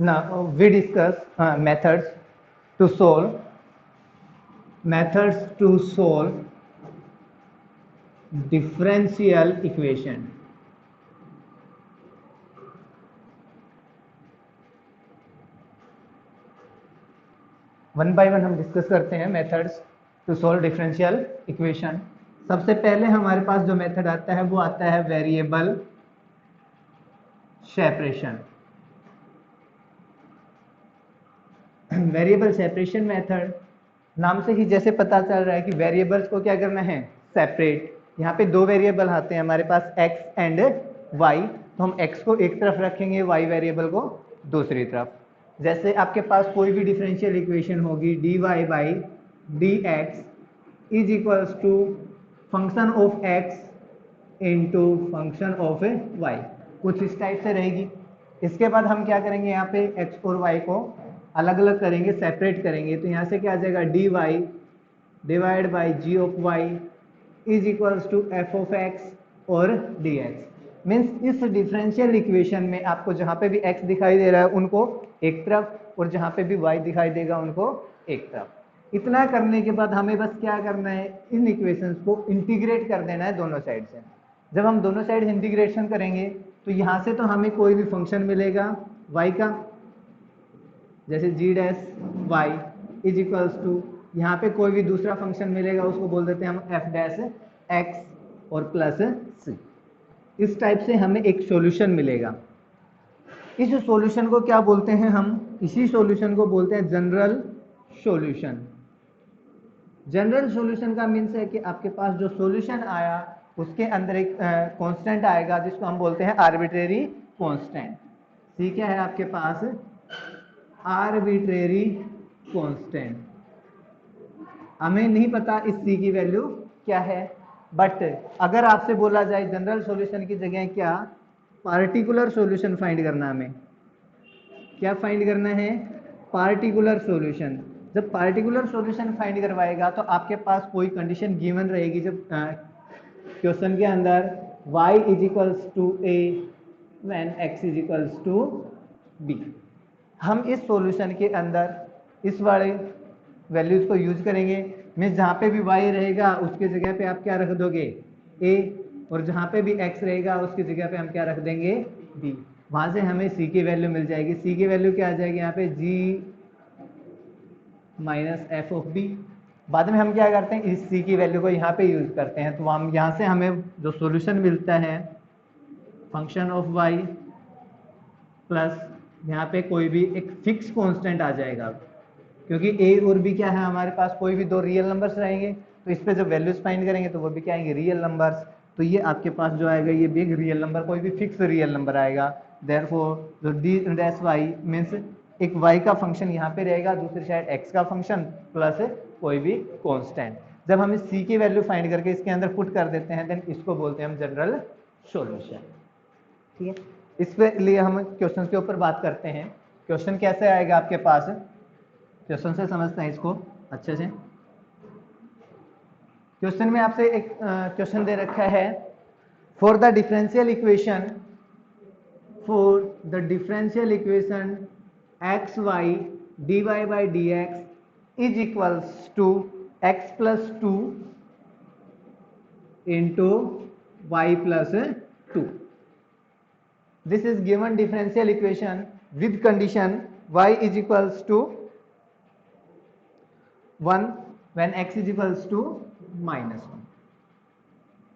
Now we discuss to solve methods to solve differential equation. One by one हम discuss करते हैं methods to solve differential equation. सबसे पहले हमारे पास जो मेथड आता है वो आता है variable separation. Variable separation method नाम से ही जैसे पता चल रहा है कि वेरिएबल्स को क्या करना है, सेपरेट। यहाँ पे दो वेरिएबल आते हैं हमारे पास x एंड y, तो हम x को एक तरफ रखेंगे, y वेरिएबल को दूसरी तरफ। जैसे आपके पास कोई भी डिफरेंशियल इक्वेशन होगी dy by dx is equals to function of x into function of y, कुछ इस टाइप से रहेगी। इसके बाद हम क्या करेंगे, यहाँ पे x और y को अलग अलग करेंगे, सेपरेट करेंगे। तो यहाँ से क्या आ जाएगा, dy divide by g of y is equals to f of x और dx। मीन्स इस डिफरेंशियल इक्वेशन में आपको जहाँ पे भी x दिखाई दे रहा है उनको एक तरफ, और जहाँ पे भी y दिखाई देगा उनको एक तरफ। इतना करने के बाद हमें बस क्या करना है, इन इक्वेशंस को इंटीग्रेट कर देना है दोनों साइड से। जब हम दोनों साइड इंटीग्रेशन करेंगे तो यहाँ से तो हमें कोई भी फंक्शन मिलेगा y का, जैसे g dash y is equals to, यहाँ पे कोई भी दूसरा फंक्शन मिलेगा उसको बोल देते हैं हम एफ डैश एक्स और प्लस सी। इस टाइप से हमें एक सॉल्यूशन मिलेगा। इस सॉल्यूशन को क्या बोलते हैं हम, इसी सॉल्यूशन को बोलते हैं जनरल सॉल्यूशन। जनरल सॉल्यूशन का मीन्स है कि आपके पास जो सॉल्यूशन आया उसके अंदर एक कांस्टेंट आएगा जिसको हम बोलते हैं आर्बिट्रेरी कांस्टेंट। सी क्या है आपके पास, आर्बिट्रेरी कांस्टेंट। हमें नहीं पता इस सी की वैल्यू क्या है, बट अगर आपसे बोला जाए जनरल सॉल्यूशन की जगह क्या, पार्टिकुलर सॉल्यूशन फाइंड करना, हमें क्या फाइंड करना है, पार्टिकुलर सॉल्यूशन। जब पार्टिकुलर सॉल्यूशन फाइंड करवाएगा तो आपके पास कोई कंडीशन गिवन रहेगी। जब क्वेश्चन के अंदर y is equals to a when x is equals to b, हम इस सॉल्यूशन के अंदर इस वाले वैल्यूज को यूज करेंगे। मीन्स जहाँ पे भी y रहेगा उसके जगह पे आप क्या रख दोगे, a, और जहाँ पे भी x रहेगा उसकी जगह पे हम क्या रख देंगे, b। वहां से हमें c की वैल्यू मिल जाएगी। c की वैल्यू क्या आ जाएगी यहाँ पे, g minus F of b। बाद में हम क्या करते हैं, इस c की वैल्यू को यहाँ पे यूज करते हैं, तो हम यहाँ से हमें जो सॉल्यूशन मिलता है फंक्शन ऑफ y प्लस यहाँ पे कोई भी एक फिक्स कांस्टेंट आ जाएगा, क्योंकि a और b क्या है हमारे पास, कोई भी दो रियल नंबर्स रहेंगे, तो इस पे जब वैल्यूज फाइंड करेंगे तो वो भी क्या आएंगे, रियल नंबर्स। तो ये आपके पास जो आएगा ये भी एक रियल नंबर, कोई भी फिक्स रियल नंबर आएगा। देयरफॉर जो डी डैश वाई मीन्स एक y का फंक्शन यहाँ पे रहेगा, दूसरी साइड x का फंक्शन प्लस कोई भी कांस्टेंट। जब हम इस c की वैल्यू फाइंड करके इसके अंदर पुट कर देते हैं देन इसको बोलते हैं हम जनरल सॉल्यूशन। ठीक है, इस पे लिए हम क्वेश्चन के ऊपर बात करते हैं। क्वेश्चन कैसे आएगा आपके पास, क्वेश्चन से समझते हैं इसको अच्छे से। क्वेश्चन में आपसे एक क्वेश्चन दे रखा है, for the differential equation x y d y by d x is equals to x plus two into y plus two. This is given differential equation with condition y is equals to 1 when x is equals to minus 1.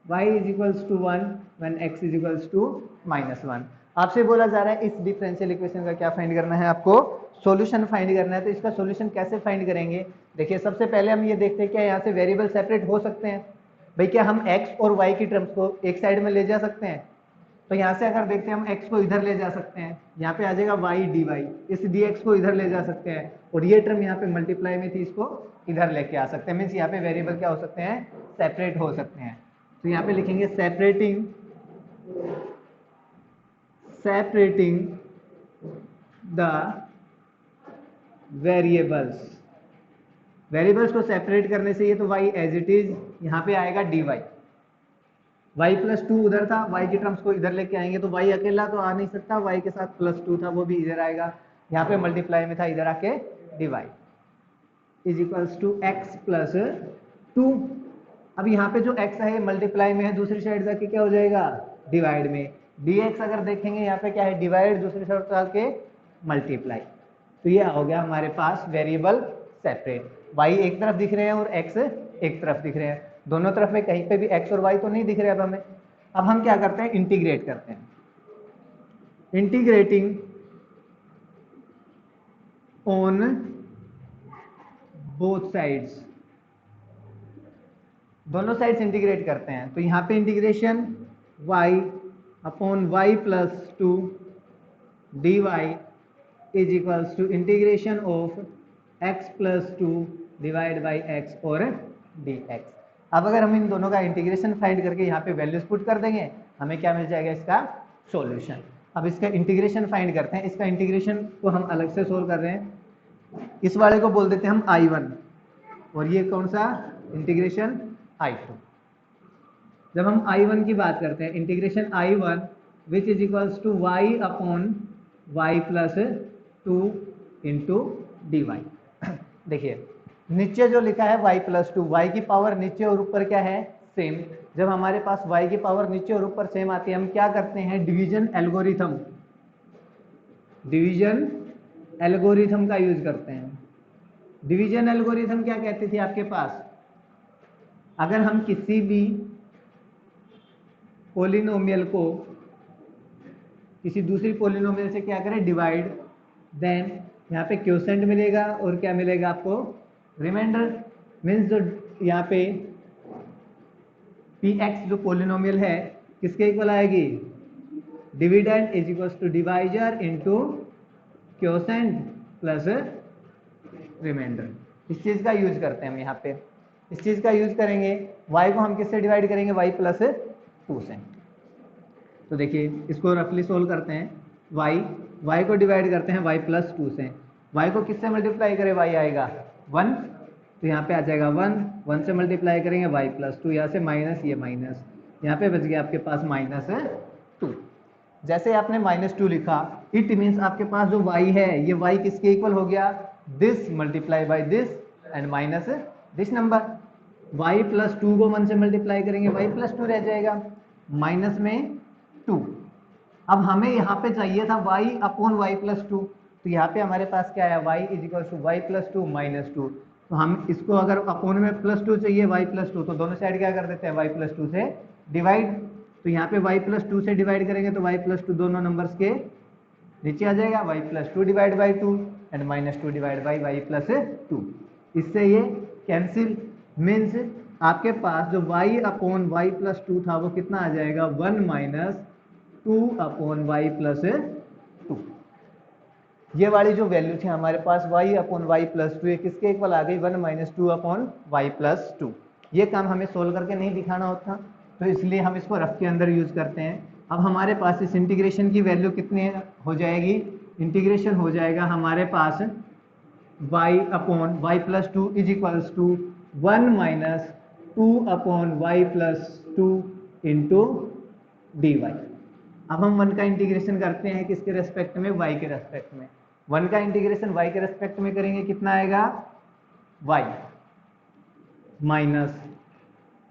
y is equals to 1 when x is equals to minus 1. आपसे बोला जा रहा है इस differential equation का क्या find करना है, आपको सॉल्यूशन फाइंड करना है। तो इसका सॉल्यूशन कैसे फाइंड करेंगे, देखिए सबसे पहले हम ये देखते हैं क्या यहाँ से वेरिएबल सेपरेट हो सकते हैं। भाई क्या हम x और y की टर्म्स को एक साइड में ले जा सकते हैं, तो यहाँ से अगर देखते हैं हम x को इधर ले जा सकते हैं, यहाँ पे आ जाएगा y dy, इस dx को इधर ले जा सकते हैं, और ये टर्म यहाँ पे मल्टीप्लाई में थी इसको इधर लेके आ सकते हैं। मीन्स यहाँ पे वेरिएबल क्या हो सकते हैं, सेपरेट हो सकते हैं। तो यहाँ पे लिखेंगे सेपरेटिंग द वेरिएबल्स को सेपरेट करने से ये तो y एज इट इज यहाँ पे आएगा dy, y प्लस टू उधर था, y की टर्म्स को इधर लेके आएंगे तो y अकेला तो आ नहीं सकता, y के साथ प्लस टू था वो भी इधर आएगा। यहाँ पे मल्टीप्लाई में था, इधर आके divide, is equals to x plus 2। अब यहाँ पे जो x है मल्टीप्लाई में है, दूसरी साइड जाके क्या हो जाएगा, डिवाइड में। dx अगर देखेंगे यहाँ पे क्या है, डिवाइड, दूसरी साइड जाके मल्टीप्लाई। तो ये हो गया हमारे पास वेरिएबल सेपरेट, y एक तरफ दिख रहे हैं और x एक तरफ दिख रहे हैं, दोनों तरफ में कहीं पे भी x और y तो नहीं दिख रहे अब हमें। अब हम क्या करते हैं, इंटीग्रेट करते हैं। इंटीग्रेटिंग ऑन बोथ साइड्स, दोनों साइड्स इंटीग्रेट करते हैं। तो यहाँ पे integration y upon y plus 2 dy is equals to integration of x plus 2 divide by x और dx। अब अगर हम इन दोनों का इंटीग्रेशन फाइंड करके यहाँ पे वैल्यूज पुट कर देंगे, हमें क्या मिल जाएगा, इसका सॉल्यूशन। अब इसका इंटीग्रेशन फाइंड करते हैं। इसका इंटीग्रेशन को हम अलग से सोल्व कर रहे हैं। इस वाले को बोल देते हैं हम I1 और ये कौन सा, इंटीग्रेशन I2। जब हम I1 की बात करते हैं, integration I1 which is equals to y upon y plus 2 into d y. देखिए नीचे जो लिखा है y प्लस 2, y की पावर नीचे और ऊपर क्या है, सेम। जब हमारे पास y की पावर नीचे और ऊपर सेम आती है, हम क्या करते हैं, डिवीजन एल्गोरिथम, डिवीजन एल्गोरिथम का यूज करते हैं। डिवीजन एल्गोरिथम क्या कहती थी आपके पास, अगर हम किसी भी पोलिनोमियल को किसी दूसरी पोलिनोमियल से क्या करें, डिवाइड, देन यहाँ पे क्वोशेंट मिलेगा और क्या मिलेगा आपको, रिमाइंडर। मीन्स जो यहाँ पे px जो पोलिनोमियल है किसके इक्वल आएगी, dividend is equals to divisor into quotient plus remainder. इस चीज का यूज करते हैं हम यहाँ पे। इस चीज का यूज करेंगे, y को हम किससे डिवाइड करेंगे, y प्लस 2 से। तो देखिए इसको रफली सोल्व करते हैं, y को डिवाइड करते हैं y प्लस 2 से। y को किससे मल्टीप्लाई करें, y आएगा 1, तो यहाँ पे आ जाएगा 1 से मल्टीप्लाई करेंगे y प्लस 2, यहाँ से माइनस, ये माइनस, यहाँ पे बच गया आपके पास माइनस 2। जैसे आपने -2 लिखा, इट मीन्स आपके पास जो y है ये y किसके इक्वल हो गया, this multiply by this and minus this number. y plus 2 को 1 से मल्टीप्लाई करेंगे, y प्लस 2 रह जाएगा, माइनस में 2। अब हमें यहाँ पे चाहिए था y अपॉन y प्लस 2, तो यहाँ पे हमारे पास क्या है, y is equal to y plus 2 minus 2। तो हम इसको अगर अपोन में प्लस 2 चाहिए y प्लस 2, तो दोनों साइड क्या कर देते हैं, y प्लस 2 से डिवाइड। तो यहाँ पे y प्लस 2 से डिवाइड करेंगे तो y प्लस 2 दोनों नंबर्स के नीचे आ जाएगा, y plus 2 divide by 2 and minus 2 divide by y plus 2। इससे ये कैंसिल, मीन्स आपके पास जो y अपॉन y प्लस 2 था वो कितना आ जाएगा, 1 माइनस 2 अपॉन y प्लस 2। ये वाली जो वैल्यू थी हमारे पास y अपॉन y प्लस 2, किसके इक्वल आ गई, 1 माइनस 2 अपॉन y प्लस 2। ये काम हमें सोल्व करके नहीं दिखाना होता, तो इसलिए हम इसको रफ के अंदर यूज करते हैं। अब हमारे पास इस इंटीग्रेशन की वैल्यू कितनी हो जाएगी, इंटीग्रेशन हो जाएगा हमारे पास y upon y plus 2 is equals to 1 minus 2 upon y plus 2 into d y. अब हम 1 का इंटीग्रेशन करते हैं किसके रेस्पेक्ट में, y के रेस्पेक्ट में। 1 का इंटीग्रेशन y के रेस्पेक्ट में करेंगे, कितना आएगा, y माइनस,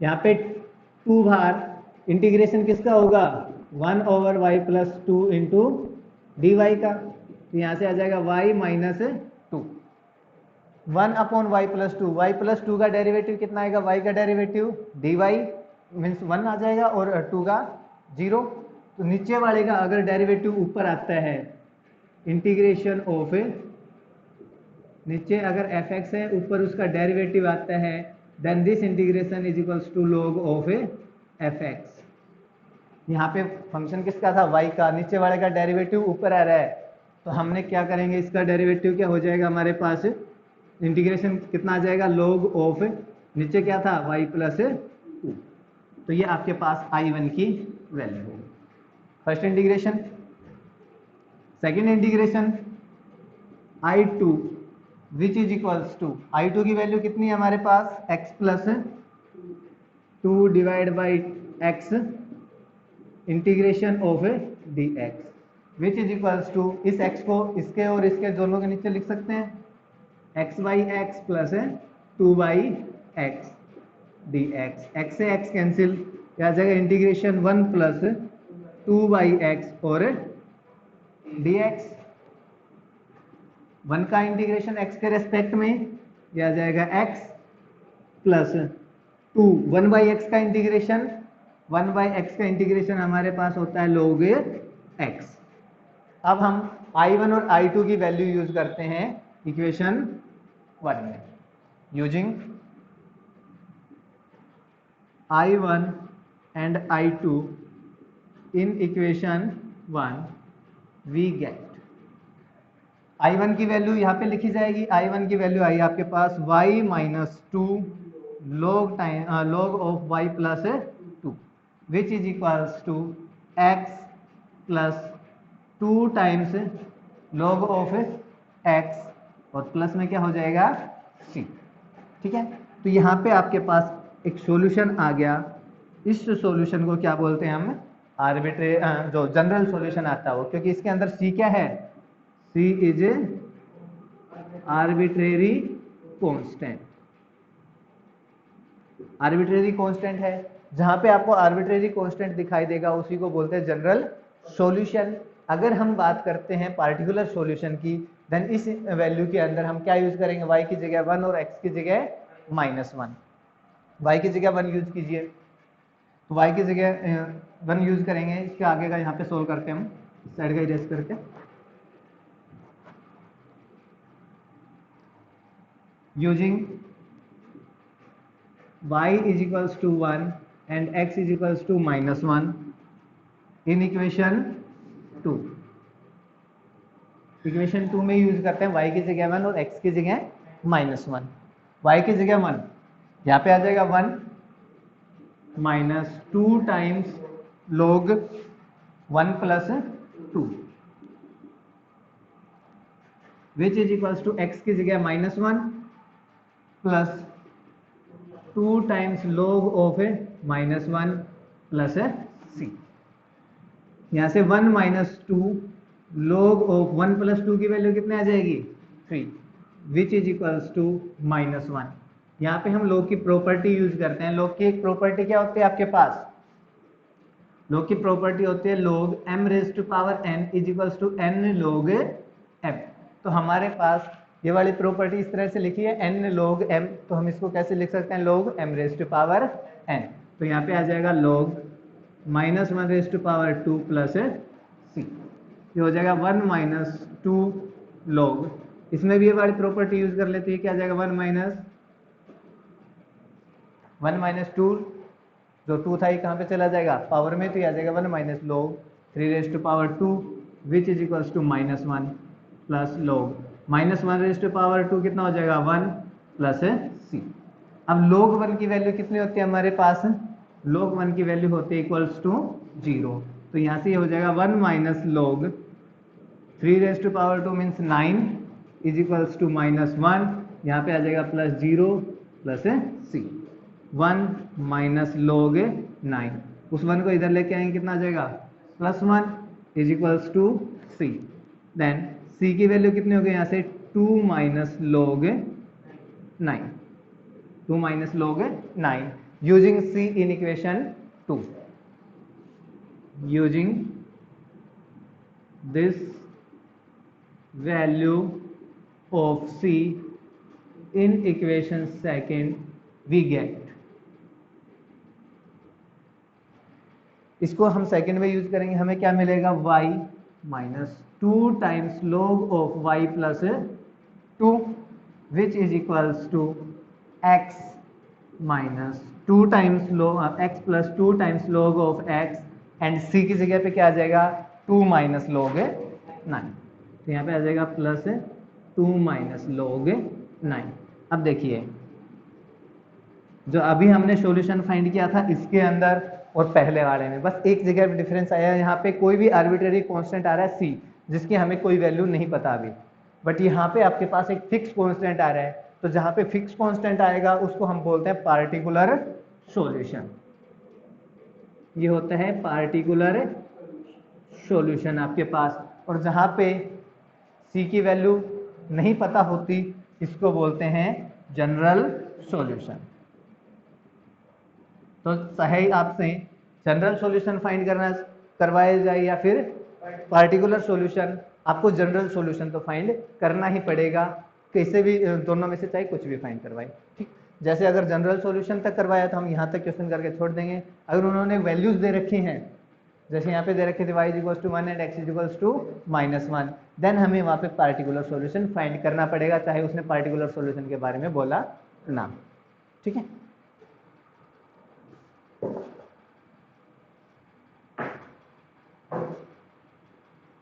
यहाँ पे 2 बार इंटीग्रेशन किसका होगा, 1 over y plus 2 into d y का। तो यहाँ से आ जाएगा y minus 2, 1 upon y plus 2, y plus 2 का डेरिवेटिव कितना आएगा, y का डेरिवेटिव dy मीन्स 1 आ जाएगा और 2 का 0। तो नीचे वाले का अगर डेरिवेटिव ऊपर आता है, इंटीग्रेशन ऑफ, नीचे अगर fx है ऊपर उसका डेरिवेटिव आता है, then this integration is equals to log of fx। यहाँ पे फंक्शन किसका था, y का, नीचे वाले का डेरिवेटिव ऊपर आ रहा है, तो हमने क्या करेंगे, इसका डेरिवेटिव क्या हो जाएगा हमारे पास, इंटीग्रेशन कितना आ जाएगा, log ऑफ, नीचे क्या था y प्लस 2। तो ये आपके पास I1 की वैल्यू होगी, first integration. Second integration I2 which is equals to, I2 की वैल्यू कितनी है हमारे पास, x plus 2 divide by x integration of dx। Which is equals to, इस x को इसके और इसके दोनों के नीचे लिख सकते हैं, x by x plus 2/x dx, x से x कैंसिल, क्या जाएगा इंटीग्रेशन 1 प्लस 2/x और dx, 1 का इंटीग्रेशन x के रेस्पेक्ट में, यह आ जाएगा x प्लस 2, 1/x का इंटीग्रेशन, 1/x का इंटीग्रेशन हमारे पास होता है log x। अब हम I1 और I2 की वैल्यू यूज करते हैं इक्वेशन 1 में, using I1 and I2 in equation 1 we get, I1 की वैल्यू यहाँ पे लिखी जाएगी, I1 की वैल्यू आई आपके पास y minus 2 log of y plus 2 which is equals to x plus 2 times log of x और प्लस में क्या हो जाएगा c। ठीक है, तो यहाँ पे आपके पास एक सॉल्यूशन आ गया। इस सॉल्यूशन को क्या बोलते हैं हम, आर्बिट्रेरी, जो जनरल सॉल्यूशन आता है वो, क्योंकि इसके अंदर c क्या है, c is arbitrary constant, arbitrary constant है। जहां पे आपको आर्बिट्रेरी कांस्टेंट दिखाई देगा उसी को बोलते हैं जनरल सॉल्यूशन। अगर हम बात करते हैं पार्टिकुलर सॉल्यूशन की, देन इस वैल्यू के अंदर हम क्या यूज करेंगे, y की जगह 1 और x की जगह -1, y की जगह 1 यूज कीजिए, तो y की जगह 1 यूज करेंगे। इसके आगे का यहाँ पे सोल्व करते हैं हम, इस साइड का इरेज करके, using y is equals to 1 and x is equals to -1 in equation 2, equation 2 में यूज करते हैं y की जगह 1 और x की जगह -1, y की जगह 1, यहाँ पे आ जाएगा 1 minus 2 times log 1 plus 2 which is equals to x की जगह -1 plus 2 times log of -1 plus c। यहाँ से 1 माइनस 2 log ऑफ 1 प्लस 2 की वैल्यू कितने आ जाएगी 3, विच इज इक्वल्स टू -1। यहाँ पे हम log की प्रॉपर्टी यूज करते हैं। log की एक प्रॉपर्टी क्या होती है आपके पास, log की प्रॉपर्टी होती है log m raise to power n is equals to n log m। तो हमारे पास ये वाली प्रॉपर्टी इस तरह से लिखी है n log m, तो हम इसको कैसे लिख सकते हैं, log m raise to power n। तो यहाँ पे आ जाएगा log -1 raise to power 2 plus c, ये हो जाएगा 1 माइनस 2 log, इसमें भी ये वाली प्रॉपर्टी यूज कर लेती है, क्या आ जाएगा 1 माइनस 2, जो 2 था ये कहाँ पे चला जाएगा पावर में, तो ये आ जाएगा 1 minus log 3 raise to power 2 which is equals to -1 plus log -1 raise to power 2 कितना हो जाएगा 1 प्लस c। अब log 1 की वैल्यू कितनी होती है हमारे पास, log 1 की वैल्यू होती है इक्वल्स टू 0, तो यहाँ से ये हो जाएगा 1 minus log 3 raise to power 2 means 9 is equals to -1, यहाँ पे आ जाएगा plus 0 plus c, 1 minus log 9, उस 1 को इधर लेके आएंगे कितना आ जाएगा +1 is equals to c। Then c की वैल्यू कितनी हो गई यहाँ से 2 minus log 9, 2 minus log 9 using c in equation 2, using this value of c in equation second we get, इसको हम सेकेंड में यूज करेंगे, हमें क्या मिलेगा y minus 2 times log of y plus 2 which is equals to x minus 2 times x plus 2 times log of x and c की जगह पे क्या आ जाएगा 2 माइनस log 9, तो यहाँ पे आ जाएगा प्लस 2 माइनस log 9। अब देखिए जो अभी हमने सॉल्यूशन फाइंड किया था इसके अंदर और पहले वाले में बस एक जगह डिफरेंस आया है, यहाँ पे कोई भी आर्बिट्रेरी कांस्टेंट आ रहा है c जिसकी हमें कोई वैल्यू नहीं पता अभी, बट यहाँ पे आपके पास एक फिक्स कांस्टेंट आ रहा है, तो जहाँ पे फिक्स कांस्टेंट आएगा उसको हम बोलते हैं पार्टिकुलर सॉल्यूशन, ये होता है पार्टिकुलर सॉल्यूशन आपके पास। और जहां पे c की वैल्यू नहीं पता होती इसको बोलते हैं जनरल सॉल्यूशन। तो चाहे आपसे जनरल सॉल्यूशन फाइंड करना करवाया जाए या फिर पार्टिकुलर सॉल्यूशन, आपको जनरल सॉल्यूशन तो फाइंड करना ही पड़ेगा, कैसे भी दोनों में से चाहे कुछ भी फाइंड करवाए। ठीक, जैसे अगर जनरल सॉल्यूशन तक करवाया तो हम यहाँ तक क्वेश्चन करके छोड़ देंगे। अगर उन्होंने वैल्यूज दे रखी हैं, जैसे यहाँ पे दे रखे थे y equals to 1 and x equals to -1, then हमें वहाँ पे पार्टिकुलर सॉल्यूशन फाइंड करना पड़ेगा, चाहे उसने पार्टिकुलर सॉल्यूशन के बारे में बोला ना। ठीक है।